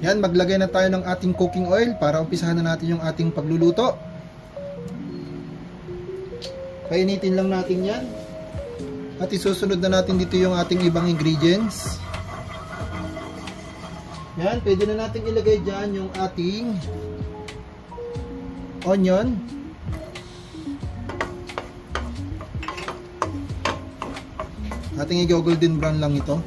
Yan, maglagay na tayo ng ating cooking oil para umpisahan na natin yung ating pagluluto. Painitin lang natin yan. At isusunod na natin dito yung ating ibang ingredients. Yan, pwede na natin ilagay dyan yung ating onion. Ating i-golden brown lang ito.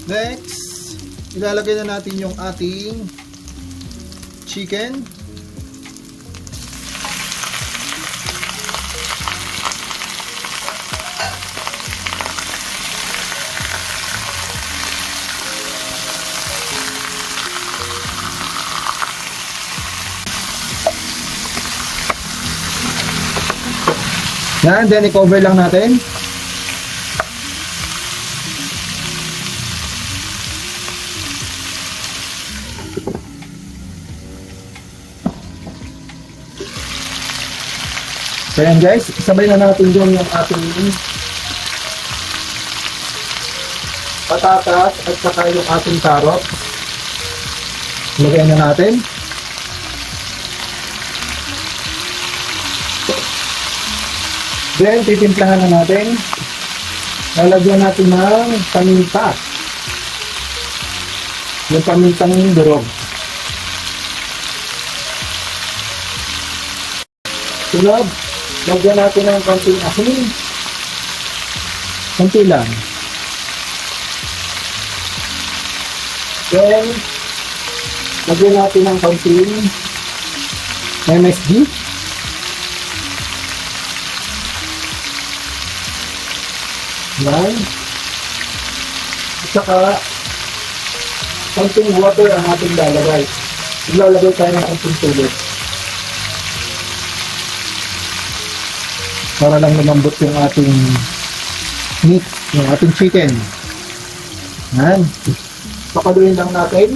Next, ilalagay na natin yung ating chicken. Yan, then i-cover lang natin. So yan guys, sabay na natin dyan yung ating patatas at saka yung ating carrot. Lagyan na natin. Then titimplahan na natin. Lalagyan natin ng paminta. Yung pamintang durog. Sunod, lagyan natin ng konting asin. Konti lang. Then, lagyan natin ng konting MSG. Yan. At saka, konting water ang ating lalagay. Ilalagay tayo ng konting tubig. Para lang lumambot yung ating meat, yung ating chicken. Yan. Pakaluin lang natin.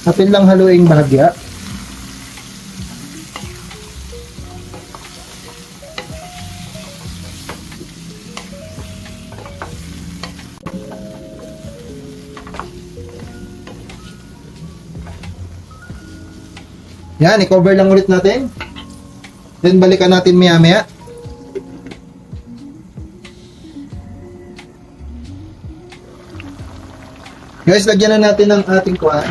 Natin lang haluing bahagya. Yan, i-cover lang ulit natin. Then balikan natin maya-maya. Guys, lagyan na natin ng ating kuwan.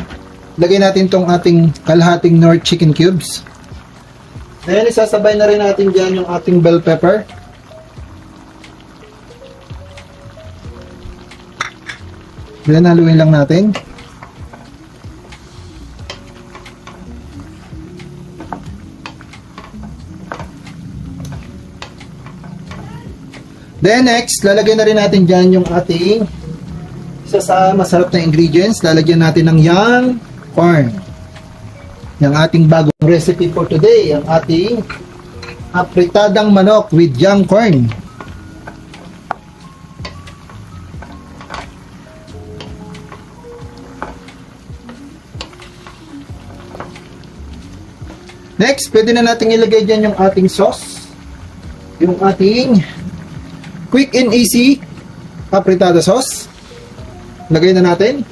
Lagyan natin tong ating kalahating Knorr chicken cubes. Then isasabay na rin natin dyan yung ating bell pepper. Then haluin lang natin. Then next, lalagyan na rin natin dyan yung ating isa sa masarap na ingredients. Lalagyan natin ng young corn. Yung ating bagong recipe for today. Yung ating apritadang manok with young corn. Next, pwede na natin ilagay dyan yung ating sauce. Yung ating quick and easy apritada sauce. Lagay na natin.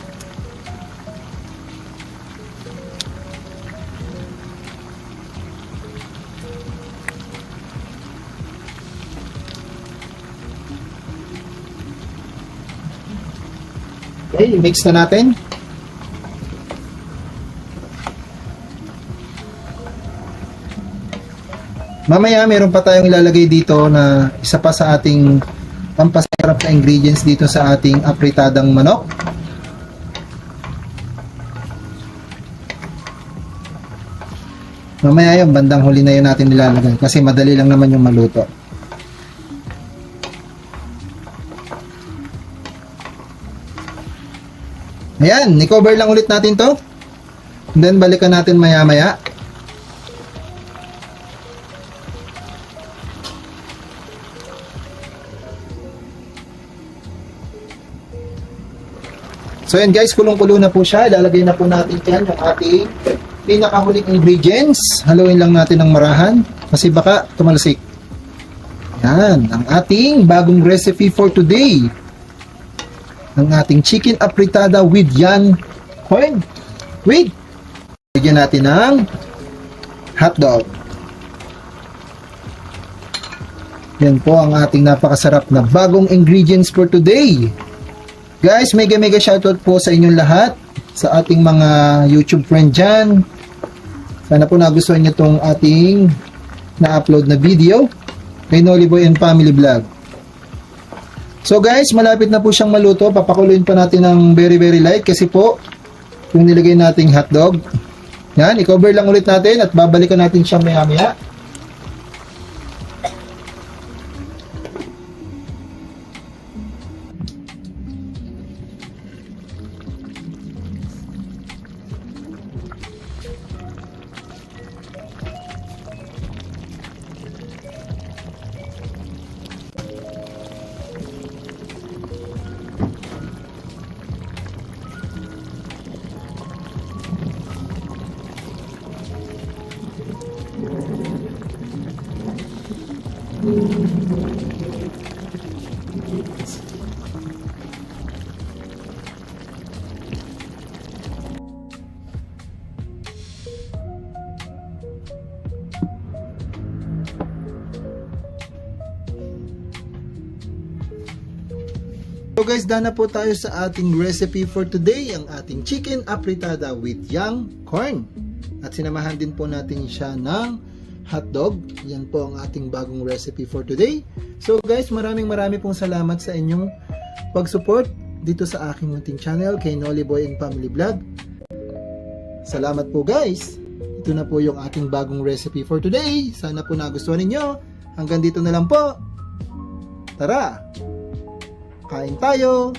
Okay, mix na natin. Mamaya meron pa tayong ilalagay dito na isa pa sa ating pampasarap na ingredients dito sa ating apritadang manok. Mamaya yung bandang huli na yun natin nilalagay kasi madali lang naman yung maluto. Ayan, i-cover lang ulit natin to. And then balikan natin maya-maya. So yan guys, kulong-kulo na po siya. Ilalagay na po natin dyan yung ating pinakahuling ingredients. Haluin lang natin ng marahan kasi baka tumalsik. Yan, ang ating bagong recipe for today. Ang ating chicken apritada with young corn. Wait! Lagyan natin ng hotdog. Yan po ang ating napakasarap na bagong ingredients for today. Guys, mega shoutout po sa inyong lahat, sa ating mga YouTube friend dyan. Sana po nagustuhan nyo itong ating na-upload na video kay Noliboy and Family Vlog. So guys, malapit na po siyang maluto. Papakuluin pa natin ng very light kasi po yung nilagay nating hotdog. Yan, i-cover lang ulit natin at babalikan natin siya maya-maya. So guys, dana po tayo sa ating recipe for today, ang ating chicken apritada with young corn. At sinamahan din po natin siya ng hotdog. Yan po ang ating bagong recipe for today. So guys, maraming pong salamat sa inyong pag-support dito sa aking munting channel kay Noliboy and Family Vlog. Salamat po guys. Ito na po yung ating bagong recipe for today. Sana po nagustuhan ninyo. Hanggang dito na lang po. Tara! Kain tayo!